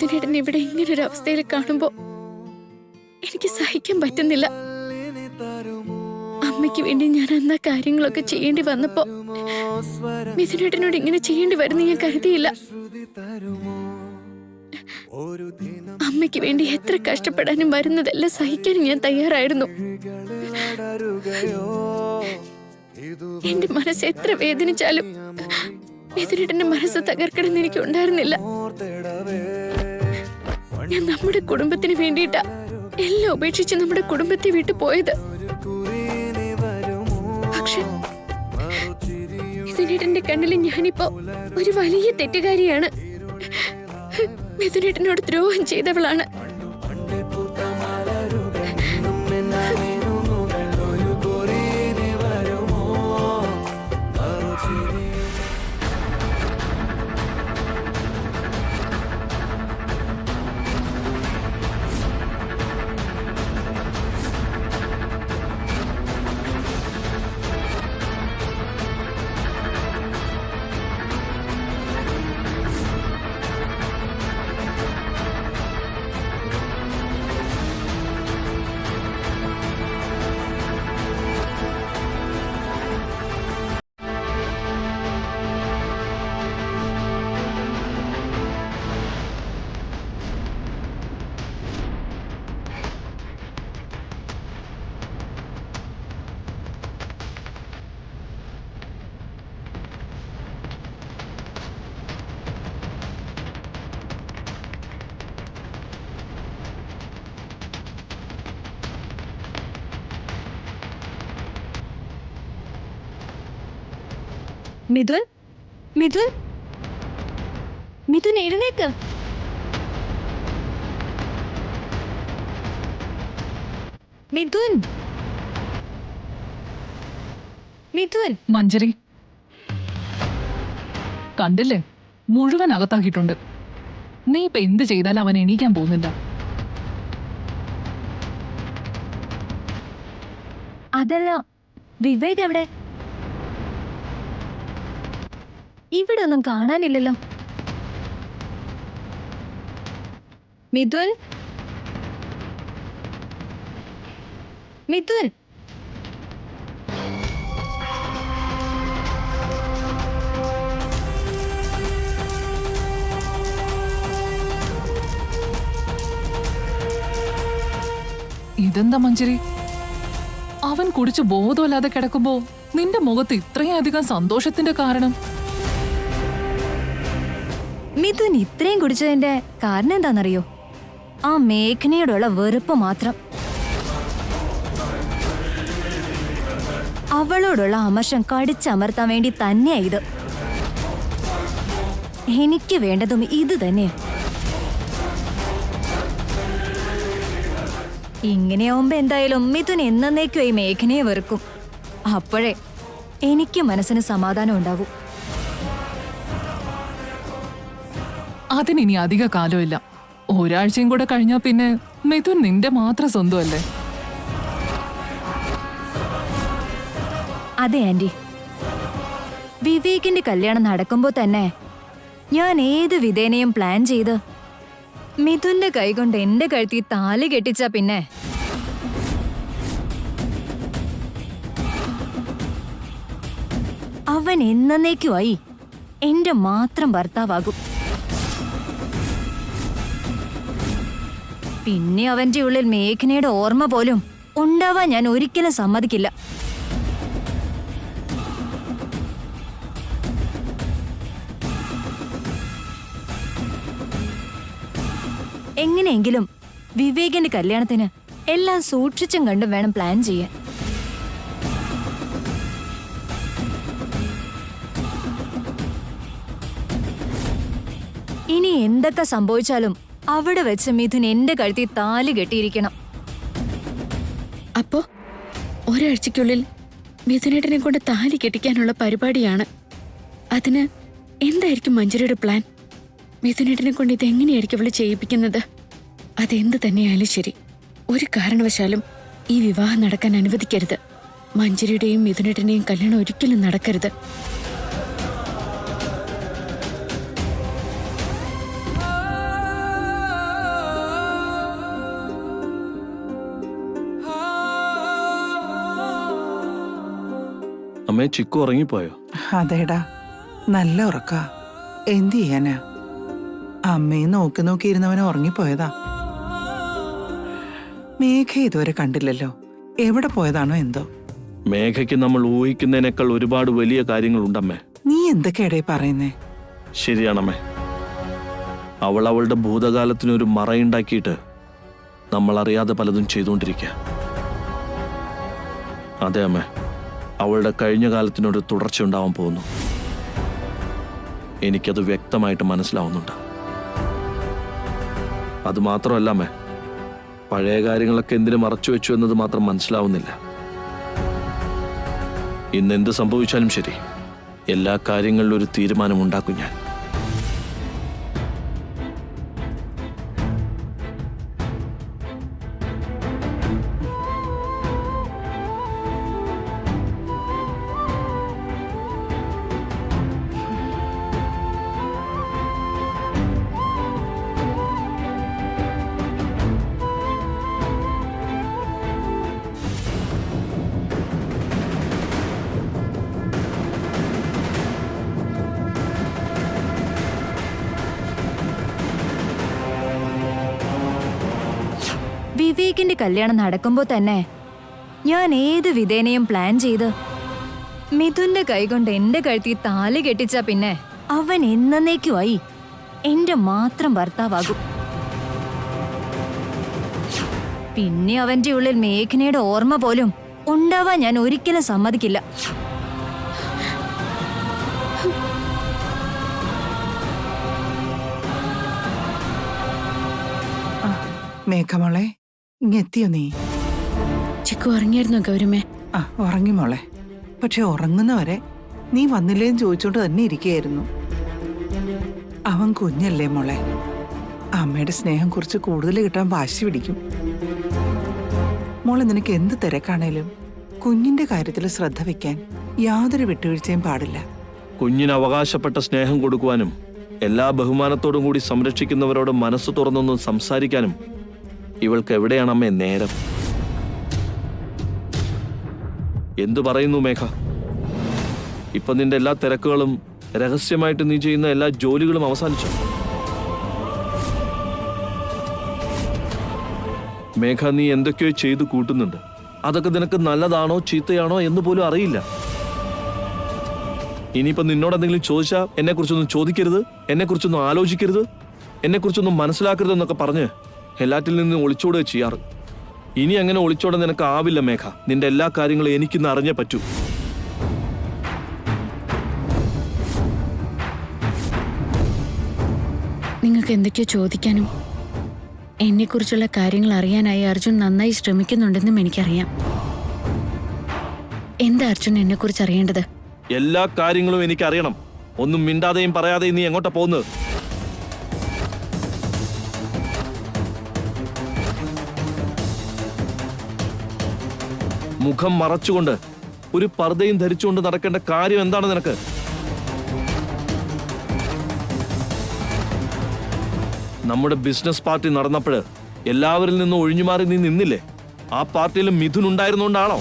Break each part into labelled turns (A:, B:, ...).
A: മിഥുനേട്ടൻ ഇവിടെ ഇങ്ങനൊരു അവസ്ഥയിൽ കാണുമ്പോ എനിക്ക് സഹിക്കാൻ പറ്റുന്നില്ല. അമ്മയ്ക്ക് വേണ്ടി ഞാൻ അന്ന കാര്യങ്ങളൊക്കെ ചെയ്യേണ്ടി വന്നപ്പോ മിഥുനേട്ടനോട് ഇങ്ങനെ ചെയ്യേണ്ടി വരുന്ന ഞാൻ കരുതിയില്ല. അമ്മയ്ക്ക് വേണ്ടി എത്ര കഷ്ടപ്പെടാനും വരുന്നതെല്ലാം സഹിക്കാനും ഞാൻ തയ്യാറായിരുന്നു. എന്റെ മനസ്സ് എത്ര വേദനിച്ചാലും മിഥുനേട്ടന്റെ മനസ്സ് തകർക്കണമെന്ന് എനിക്ക് ഉണ്ടായിരുന്നില്ല. ഞാൻ നമ്മുടെ കുടുംബത്തിന് വേണ്ടിയിട്ടാ എല്ലാം ഉപേക്ഷിച്ച് നമ്മുടെ കുടുംബത്തെ വിട്ടു പോയത്. പക്ഷെ മിഥുനേട്ടന്റെ കണ്ണിൽ ഞാനിപ്പോ ഒരു വലിയ തെറ്റുകാരിയാണ്. മിഥുനേട്ടനോട് ദ്രോഹം ചെയ്തവളാണ്.
B: മിഥുൻ, മിഥുൻ, മിഥുൻ എഴുന്നേക്ക്. മിഥുൻ, മിഥുൻ.
C: മഞ്ജരി കണ്ടില്ലേ, മുഴുവൻ അകത്താക്കിയിട്ടുണ്ട്. നീ ഇപ്പൊ എന്ത് ചെയ്താലും അവൻ എണീക്കാൻ പോകുന്നില്ല.
B: അതല്ല, വിവേക് എവിടെ? ഇവിടെ ഒന്നും കാണാനില്ലല്ലോ. മിഥുൻ, മിഥുൻ.
C: ഇതെന്താ മഞ്ജരി, അവൻ കുടിച്ച് ബോധമില്ലാതെ കിടക്കുമ്പോ നിന്റെ മുഖത്ത് ഇത്രയും അധികം സന്തോഷത്തിന്റെ കാരണം?
B: മിഥുൻ ഇത്രയും കുടിച്ചതിന്റെ കാരണം എന്താണെന്നറിയോ? ആ മേഘനയോടുള്ള വെറുപ്പ് മാത്രം. അവളോടുള്ള അമർഷം കടിച്ചമർത്താൻ വേണ്ടി തന്നെയാ ഇത്. എനിക്ക് വേണ്ടതും ഇത് തന്നെയാ. ഇങ്ങനെയാവുമ്പോ എന്തായാലും മിഥുൻ എന്നേക്കും ഈ മേഘനയെ വെറുക്കും. അപ്പോഴേ എനിക്ക് മനസ്സിന് സമാധാനം ഉണ്ടാവും.
C: അതിനി അധിക കാലമില്ല. ഒരാഴ്ചയും കൂടെ കഴിഞ്ഞാ പിന്നെ മിഥുൻ നിന്റെ മാത്രം സ്വന്തമല്ലേ?
B: അതെ ആന്റി, വിവേകിന്റെ കല്യാണം നടക്കുമ്പോ തന്നെ ഞാൻ ഏത് വിധേനയും പ്ലാൻ ചെയ്ത് മിഥുന്റെ കൈകൊണ്ട് എന്റെ കഴുത്തി താലി കെട്ടിച്ച പിന്നെ അവൻ എന്നേക്കുമായി എന്റെ മാത്രം ഭർത്താവാകും. പിന്നെ അവന്റെ ഉള്ളിൽ മേഘനയുടെ ഓർമ്മ പോലും ഉണ്ടാവാൻ ഞാൻ ഒരിക്കലും സമ്മതിക്കില്ല. എങ്ങനെയെങ്കിലും വിവേകിന്റെ കല്യാണത്തിന് എല്ലാം സൂക്ഷിച്ചും കണ്ടും വേണം പ്ലാൻ ചെയ്യാൻ. ഇനി എന്തൊക്കെ സംഭവിച്ചാലും അവിടെ വെച്ച് മിഥുൻ എന്റെ കഴുത്തിൽ താലി കെട്ടിയിരിക്കണം.
A: അപ്പോ ഒരാഴ്ചക്കുള്ളിൽ മിഥുനേട്ടനെ കൊണ്ട് താലി കെട്ടിക്കാനുള്ള പരിപാടിയാണ്. അതിന് എന്തായിരിക്കും മഞ്ജരിയുടെ പ്ലാൻ? മിഥുനേട്ടനെ കൊണ്ട് ഇതെങ്ങനെയായിരിക്കും അവള് ചെയ്യിപ്പിക്കുന്നത്? അതെന്ത് തന്നെയായാലും ശരി, ഒരു കാരണവശാലും ഈ വിവാഹം നടക്കാൻ അനുവദിക്കരുത്. മഞ്ജരിയുടെയും മിഥുനേട്ടന്റെയും കല്യാണം ഒരിക്കലും നടക്കരുത്.
D: അമ്മേ, ചിക്കു ഉറങ്ങിപ്പോയോ?
E: അതേടാ, നല്ല ഉറക്ക. എന്ത് ചെയ്യാനാ, അമ്മയെ നോക്കി നോക്കിയിരുന്നവനെ ഉറങ്ങിപ്പോയതാ. മേഘ ഇതുവരെ കണ്ടില്ലല്ലോ, എവിടെ പോയതാണോ എന്തോ.
D: മേഘയ്ക്ക് നമ്മൾ ഊഹിക്കുന്നതിനേക്കാൾ ഒരുപാട് വലിയ കാര്യങ്ങളുണ്ടമ്മേ.
E: നീ എന്തൊക്കെയാടേ പറയുന്നേ?
D: ശരിയാണമ്മേ. അവൾ അവളുടെ ഭൂതകാലത്തിനൊരു മറയുണ്ടാക്കിയിട്ട് നമ്മൾ അറിയാതെ പലതും ചെയ്തുകൊണ്ടിരിക്കുക. അതെ അമ്മേ, അവളുടെ കഴിഞ്ഞ കാലത്തിനൊരു തുടർച്ച ഉണ്ടാവാൻ പോകുന്നു. എനിക്കത് വ്യക്തമായിട്ട് മനസ്സിലാവുന്നുണ്ട്. അത് മാത്രമല്ല അമ്മേ, പഴയ കാര്യങ്ങളൊക്കെ എന്തിനു മറച്ചു വെച്ചു എന്നത് മാത്രം മനസ്സിലാവുന്നില്ല. ഇന്ന് എന്ത് സംഭവിച്ചാലും ശരി, എല്ലാ കാര്യങ്ങളിലും ഒരു തീരുമാനമുണ്ടാക്കും ഞാൻ.
B: വിവേകിന്റെ കല്യാണം നടക്കുമ്പോ തന്നെ ഞാൻ ഏത് വിധേനയും പ്ലാൻ ചെയ്ത് മിഥുന്റെ കൈകൊണ്ട് എന്റെ കഴുത്തി താലി കെട്ടിച്ച പിന്നെ അവൻ എന്നേക്കുമായി എന്റെ മാത്രം ഭർത്താവാകും. പിന്നെ അവന്റെ ഉള്ളിൽ മേഘനയുടെ ഓർമ്മ പോലും ഉണ്ടാവാൻ ഞാൻ ഒരിക്കലും സമ്മതിക്കില്ല.
E: മേഘമോളെ, ഇങ്ങെത്തിയോ നീ?
A: ചിക്കു ഉറങ്ങിയായിരുന്നോ ഗൗരമ്മേ?
E: ഉറങ്ങി മോളെ. പക്ഷെ ഉറങ്ങുന്നവരെ നീ വന്നില്ലേന്ന് ചോദിച്ചോണ്ട് തന്നെ ഇരിക്കുകയായിരുന്നു. അവൻ കുഞ്ഞല്ലേ മോളെ, അമ്മയുടെ സ്നേഹം കുറച്ച് കൂടുതൽ കിട്ടാൻ വാശി പിടിക്കും. മോളെ, നിനക്ക് എന്ത് തിരക്കാണേലും കുഞ്ഞിന്റെ കാര്യത്തിൽ ശ്രദ്ധ വെക്കാൻ യാതൊരു വിട്ടുവീഴ്ചയും പാടില്ല.
D: കുഞ്ഞിന് അവകാശപ്പെട്ട സ്നേഹം കൊടുക്കുവാനും എല്ലാ ബഹുമാനത്തോടും കൂടി സംരക്ഷിക്കുന്നവരോട് മനസ്സ് തുറന്നൊന്നും സംസാരിക്കാനും ഇവൾക്ക് എവിടെയാണ് അമ്മേ നേരം? എന്തു പറയുന്നു മേഘ? ഇപ്പൊ നിന്റെ എല്ലാ തിരക്കുകളും, രഹസ്യമായിട്ട് നീ ചെയ്യുന്ന എല്ലാ ജോലികളും അവസാനിച്ചു. മേഘ, നീ എന്തൊക്കെയോ ചെയ്തു കൂട്ടുന്നുണ്ട്. അതൊക്കെ നിനക്ക് നല്ലതാണോ ചീത്തയാണോ എന്ന് പോലും അറിയില്ല. ഇനിയിപ്പോ നിന്നോട് എന്തെങ്കിലും ചോദിച്ചാൽ എന്നെ കുറിച്ചൊന്നും ചോദിക്കരുത്, എന്നെ കുറിച്ചൊന്നും ആലോചിക്കരുത്, എന്നെ കുറിച്ചൊന്നും മനസ്സിലാക്കരുത് എന്നൊക്കെ പറഞ്ഞ് എല്ലാറ്റിൽ നിന്ന് ഒളിച്ചോടുക ചെയ്യാറ്. ഇനി അങ്ങനെ ഒളിച്ചോടാൻ നിനക്ക് ആവില്ല മേഘ. നിന്റെ എല്ലാ കാര്യങ്ങളും എനിക്കിന്ന് അറിഞ്ഞേ പറ്റൂ.
A: നിങ്ങൾക്ക് എന്തൊക്കെയോ ചോദിക്കാനും എന്നെക്കുറിച്ചുള്ള കാര്യങ്ങൾ അറിയാനായി അർജുൻ നന്നായി ശ്രമിക്കുന്നുണ്ടെന്നും എനിക്കറിയാം. എന്താ അർജുൻ എന്നെക്കുറിച്ച് അറിയേണ്ടത്?
D: എല്ലാ കാര്യങ്ങളും എനിക്കറിയണം. ഒന്നും മിണ്ടാതെയും പറയാതെയും നീ എങ്ങോട്ടാ പോകുന്നത്? മുഖം മറച്ചുകൊണ്ട് ഒരു പർദ്ദയും ധരിച്ചുകൊണ്ട് നടക്കേണ്ട കാര്യം എന്താണ് നിനക്ക്? നമ്മുടെ ബിസിനസ് പാർട്ടി നടന്നപ്പോൾ എല്ലാവരിൽ നിന്നും ഒഴിഞ്ഞുമാറി നീ നിന്നില്ലേ? ആ പാർട്ടിയിൽ മിഥുൻ ഉണ്ടായിരുന്നുകൊണ്ടാണോ?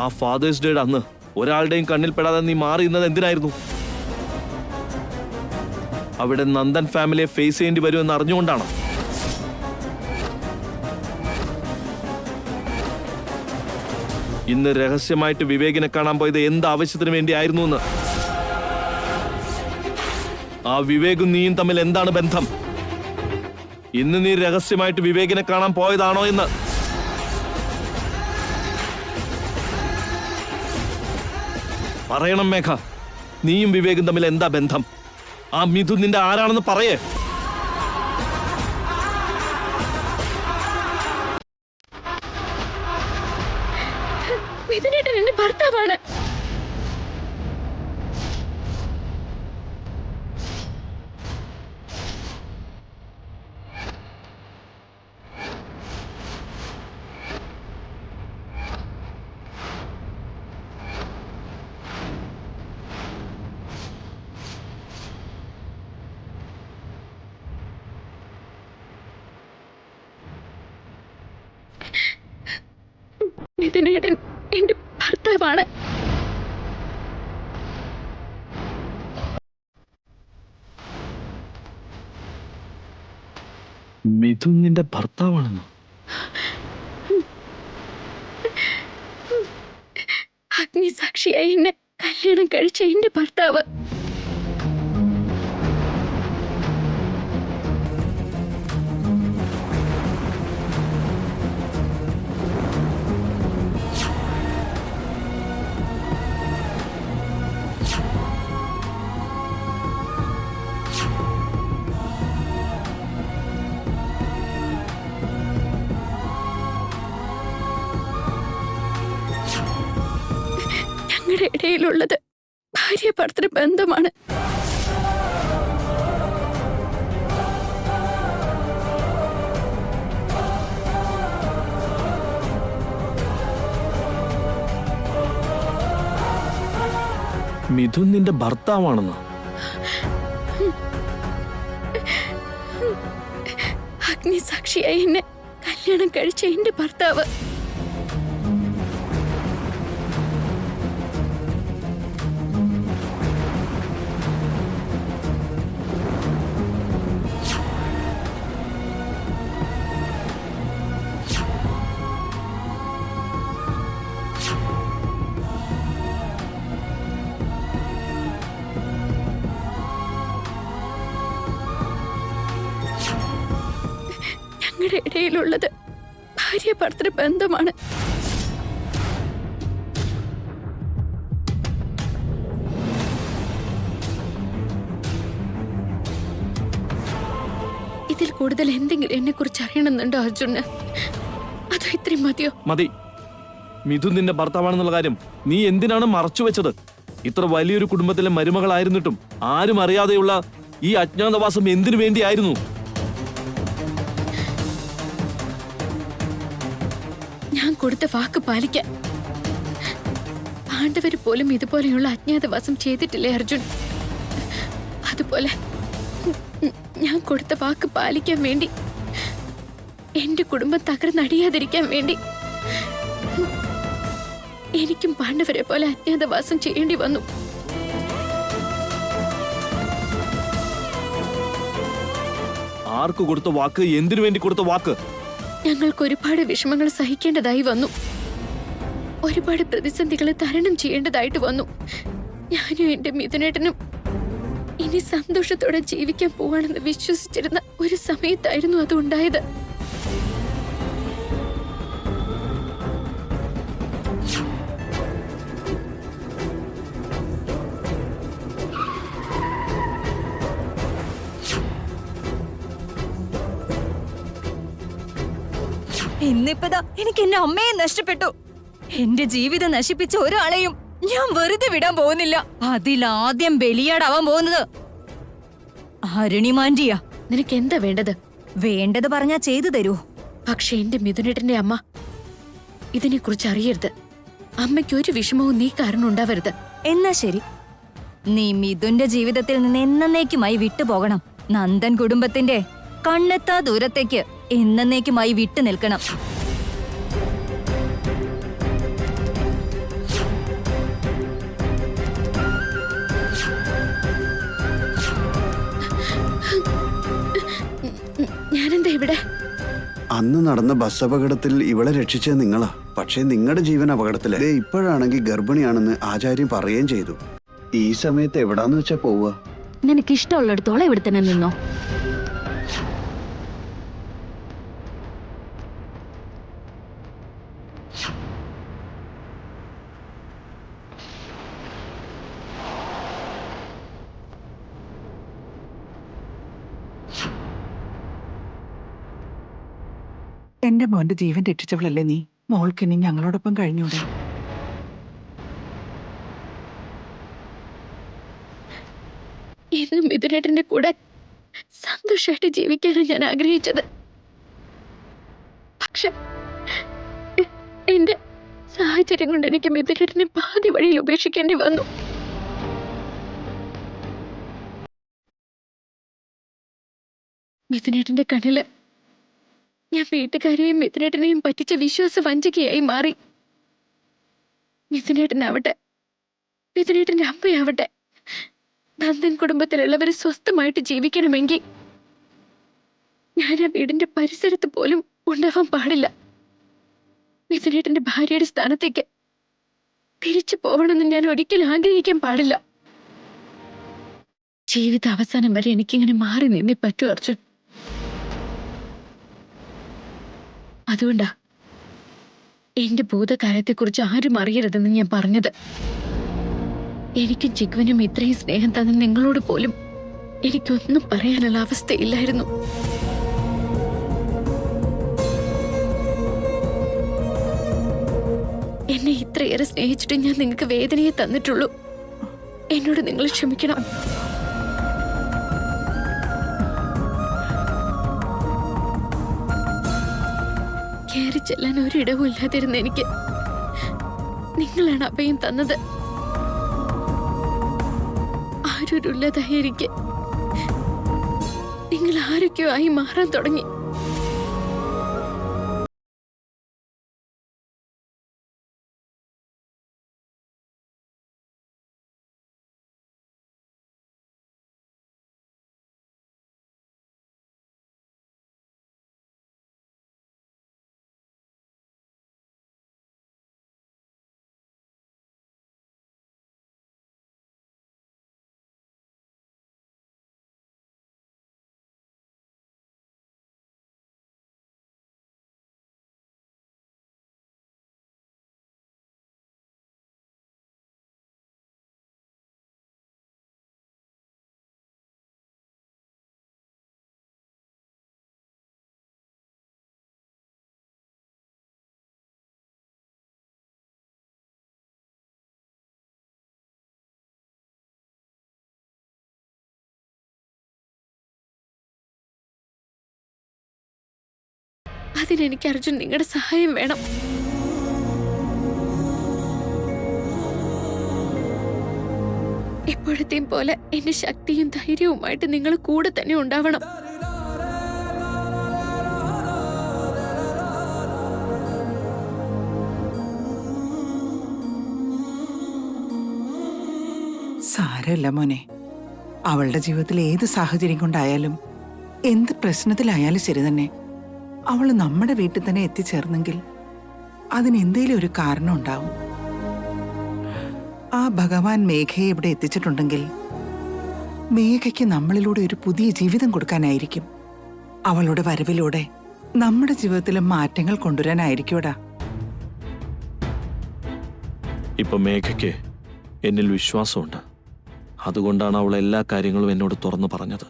D: ആ ഫാദേഴ്സ് ഡേയുടെ അന്ന് ഒരാളുടെയും കണ്ണിൽ പെടാതെ നീ മാറിയുന്നത് എന്തിനായിരുന്നു? അവിടെ നന്ദൻ ഫാമിലിയെ ഫേസ് ചെയ്യേണ്ടി വരുമെന്ന് അറിഞ്ഞുകൊണ്ടാണ്. ഇന്ന് രഹസ്യമായിട്ട് വിവേകിനെ കാണാൻ പോയത് എന്ത് ആവശ്യത്തിന് വേണ്ടിയായിരുന്നു എന്ന്? ആ വിവേകും നീയും തമ്മിൽ എന്താണ് ബന്ധം? ഇന്ന് നീ രഹസ്യമായിട്ട് വിവേകിനെ കാണാൻ പോയതാണോ എന്ന്? പറയണം മേഘ, നീയും വിവേകും തമ്മിൽ എന്താ ബന്ധം? ആ മിഥുൻ നിന്റെ ആരാണെന്ന് പറയേ.
A: മിഥുനേട്ടൻ എന്റെ ഭർത്താവാണ്. മിഥുനേട്ടൻ എന്റെ ഭർത്താവാണ്.
D: മിഥുൻ നിന്റെ ഭർത്താവാണെന്നോ?
A: അഗ്നിസാക്ഷിയായി എന്നെ കല്യാണം കഴിച്ച എന്റെ ഭർത്താവ്. ഞങ്ങളുടെ ഇടയിലുള്ളത് ഭാര്യ ഭർത്തൃ ബന്ധമാണ്.
D: മിഥുൻ നിന്റെ ഭർത്താവാണെന്നോ?
A: അഗ്നിസാക്ഷിയായി എന്നെ കല്യാണം കഴിച്ച എന്റെ ഭർത്താവ്. ഞങ്ങളുടെ ഇടയിലുള്ളത് ഭാര്യ ഭർത്തൃ ബന്ധമാണ്. ഇതിൽ കൂടുതൽ എന്തെങ്കിലും എന്നെ കുറിച്ച് അറിയണമെന്നുണ്ടോ അർജുന്? അതോ ഇത്രയും മതിയോ?
D: മതി. മിഥുൻ നിന്റെ ഭർത്താവാണെന്നുള്ള കാര്യം നീ എന്തിനാണ് മറച്ചു വെച്ചത്? ഇത്ര വലിയൊരു കുടുംബത്തിലെ മരുമകളായിരുന്നിട്ടും ആരും അറിയാതെയുള്ള ഈ അജ്ഞാതവാസം എന്തിനു വേണ്ടിയായിരുന്നു?
A: ഞാൻ കൊടുത്ത വാക്ക് പാലിക്കാൻ. പാണ്ഡവര് പോലും ഇതുപോലെയുള്ള അജ്ഞാതവാസം ചെയ്തിട്ടില്ലേ അർജുൻ? അതുപോലെ ഞാൻ കൊടുത്ത വാക്ക് പാലിക്കാൻ വേണ്ടി, എന്റെ കുടുംബം തകർന്നടിയാതിരിക്കാൻ വേണ്ടി എനിക്കും പാണ്ഡവരെ പോലെ അജ്ഞാതവാസം ചെയ്യേണ്ടി വന്നു.
D: ആർക്ക് കൊടുത്ത വാക്ക്? എന്തിനു വേണ്ടി കൊടുത്ത വാക്ക്?
A: ഞങ്ങൾക്ക് ഒരുപാട് വിഷമങ്ങൾ സഹിക്കേണ്ടതായി വന്നു. ഒരുപാട് പ്രതിസന്ധികളെ തരണം ചെയ്യേണ്ടതായിട്ട് വന്നു. ഞാനും എന്റെ മിഥുനേട്ടനും ഇനി സന്തോഷത്തോടെ ജീവിക്കാൻ പോവാണെന്ന് വിശ്വസിച്ചിരുന്ന ഒരു സമയത്തായിരുന്നു അത് ഉണ്ടായത്.
B: ഇന്നിപ്പതാ എനിക്ക് എന്റെ അമ്മയെ നഷ്ടപ്പെട്ടു. എന്റെ ജീവിതം നശിപ്പിച്ച ഒരാളെയും ഞാൻ വെറുതെ വിടാൻ പോകുന്നില്ല. അതിലാദ്യം ബലിയാടാവാൻ പോകുന്നത് അരുണിമാൻറ്റിയാ.
A: നിനക്ക് എന്താ വേണ്ടത്?
B: വേണ്ടത് പറഞ്ഞാ ചെയ്തു തരൂ.
A: പക്ഷെ എന്റെ മിഥുനേട്ടന്റെ അമ്മ ഇതിനെക്കുറിച്ച് അറിയരുത്. അമ്മയ്ക്ക് ഒരു വിഷമവും നീ കാരണം ഉണ്ടാവരുത്.
B: എന്നാ ശരി, നീ മിഥുന്റെ ജീവിതത്തിൽ നിന്ന് എന്നേക്കുമായി വിട്ടുപോകണം. നന്ദൻ കുടുംബത്തിന്റെ കണ്ണെത്താ ദൂരത്തേക്ക് എന്നേക്കുമായി വിട്ടു നിൽക്കണം.
A: ഞാനെന്താ ഇവിടെ?
F: അന്ന് നടന്ന ബസ് അപകടത്തിൽ ഇവളെ രക്ഷിച്ചത് നിങ്ങളാ. പക്ഷേ നിങ്ങളുടെ ജീവൻ അപകടത്തില്. ദേ ഇപ്പോഴാണെങ്കിൽ ഗർഭിണിയാണെന്ന് ആചാര്യം പറയുകയും ചെയ്തു. ഈ സമയത്ത് എവിടാന്ന് വെച്ചാ പോവുക?
A: നിനക്ക് ഇഷ്ടമുള്ളിടത്തോളം ഇവിടെ തന്നെ നിന്നോ.
E: എന്റെ മോന്റെ ജീവൻ രക്ഷിച്ചവളല്ലേ നീ. മോൾക്കിനി ഞങ്ങളോടൊപ്പം കഴിഞ്ഞൂടെ?
A: ഇത് മിഥുനേട്ടന്റെ കൂടെ സന്തോഷമായിട്ട് ജീവിക്കാനാണ് ഞാൻ ആഗ്രഹിച്ചത്. പക്ഷെ എന്റെ സാഹചര്യം കൊണ്ട് എനിക്ക് മിഥുനേട്ടനെ പാതി വഴിയിൽ ഉപേക്ഷിക്കേണ്ടി വന്നു. മിഥുനേട്ടന്റെ കണ്ണില് ഞാൻ വീട്ടുകാരെയും മിഥുനേട്ടനെയും പറ്റിച്ച വിശ്വാസ വഞ്ചികയായി മാറി. മിഥുനേട്ടനാവട്ടെ, മിഥുനേട്ടന്റെ അമ്മയാവട്ടെ, നന്ദൻ കുടുംബത്തിലുള്ളവർ സ്വസ്ഥമായിട്ട് ജീവിക്കണമെങ്കിൽ ഞാൻ ആ വീടിന്റെ പരിസരത്ത് പോലും ഉണ്ടാവാൻ പാടില്ല. മിഥുനേട്ടന്റെ ഭാര്യയുടെ സ്ഥാനത്തേക്ക് തിരിച്ചു പോകണമെന്ന് ഞാൻ ഒരിക്കലും ആഗ്രഹിക്കാൻ പാടില്ല. ജീവിത അവസാനം വരെ എനിക്കിങ്ങനെ മാറി നിന്നേ പറ്റൂ അർജുൻ. അതുകൊണ്ടാ എന്റെ ഭൂതകാലത്തെക്കുറിച്ച് ആരും അറിയരുതെന്ന് ഞാൻ പറഞ്ഞത്. എനിക്കും ചിക്കുവിനും ഇത്രയും സ്നേഹം തന്ന നിങ്ങളോട് പോലും എനിക്കൊന്നും പറയാനുള്ള അവസ്ഥയില്ലായിരുന്നു. എന്നെ ഇത്രയേറെ സ്നേഹിച്ചിട്ട് ഞാൻ നിങ്ങൾക്ക് വേദനയെ തന്നിട്ടുള്ളൂ. എന്നോട് നിങ്ങൾ ക്ഷമിക്കണം. കയറി ചെല്ലാൻ ഒരിടവും ഇല്ലാതിരുന്ന എനിക്ക് നിങ്ങളാണ് അഭയം തന്നത്. ആരൊരുള്ളതായി എനിക്ക് നിങ്ങൾ ആരൊക്കെയോ ആയി മാറാൻ തുടങ്ങി. അതിനെനിക്ക് അർജുൻ നിങ്ങളുടെ സഹായം വേണം. എപ്പോഴത്തെയും പോലെ എന്റെ ശക്തിയും ധൈര്യവുമായിട്ട് നിങ്ങൾ കൂടെ തന്നെ ഉണ്ടാവണം.
E: സാരമില്ല മോനെ, അവളുടെ ജീവിതത്തിൽ ഏത് സാഹചര്യം കൊണ്ടായാലും എന്ത് പ്രശ്നത്തിലായാലും ശരി തന്നെ, അവൾ നമ്മുടെ വീട്ടിൽ തന്നെ എത്തിച്ചേർന്നെങ്കിൽ അതിനെന്തേലും ഒരു കാരണം ഉണ്ടാവും. ആ ഭഗവാൻ മേഘയെ ഇവിടെ എത്തിച്ചിട്ടുണ്ടെങ്കിൽ മേഘയ്ക്ക് നമ്മളിലൂടെ ഒരു പുതിയ ജീവിതം കൊടുക്കാനായിരിക്കും. അവളുടെ വരവിലൂടെ നമ്മുടെ ജീവിതത്തിലെ മാറ്റങ്ങൾ കൊണ്ടുവരാനായിരിക്കൂടാ.
D: ഇപ്പൊ മേഘയ്ക്ക് എന്നിൽ വിശ്വാസമുണ്ട്. അതുകൊണ്ടാണ് അവൾ എല്ലാ കാര്യങ്ങളും എന്നോട് തുറന്നു പറഞ്ഞത്.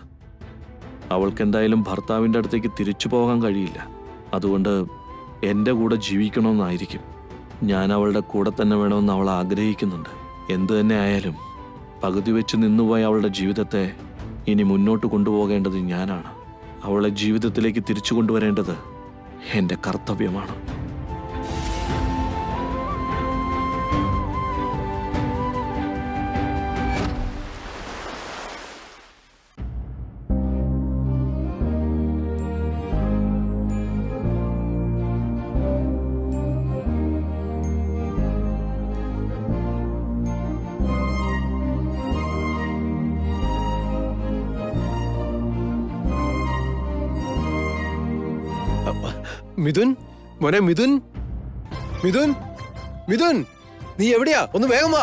D: അവൾക്ക് എന്തായാലും ഭർത്താവിൻ്റെ അടുത്തേക്ക് തിരിച്ചു പോകാൻ കഴിയില്ല. അതുകൊണ്ട് എൻ്റെ കൂടെ ജീവിക്കണമെന്നായിരിക്കും. ഞാൻ അവളുടെ കൂടെ തന്നെ വേണമെന്ന് അവൾ ആഗ്രഹിക്കുന്നുണ്ട്. എന്തു തന്നെ ആയാലും പകുതി വെച്ച് നിന്നുപോയ അവളുടെ ജീവിതത്തെ ഇനി മുന്നോട്ട് കൊണ്ടുപോകേണ്ടത് ഞാനാണ്. അവളെ ജീവിതത്തിലേക്ക് തിരിച്ചു കൊണ്ടുവരേണ്ടത് എൻ്റെ കർത്തവ്യമാണ്.
G: മിഥുൻ, മോനെ മിഥുൻ, മിഥുൻ, മിഥുൻ, നീ എവിടെയാ? ഒന്ന് വേഗം വാ.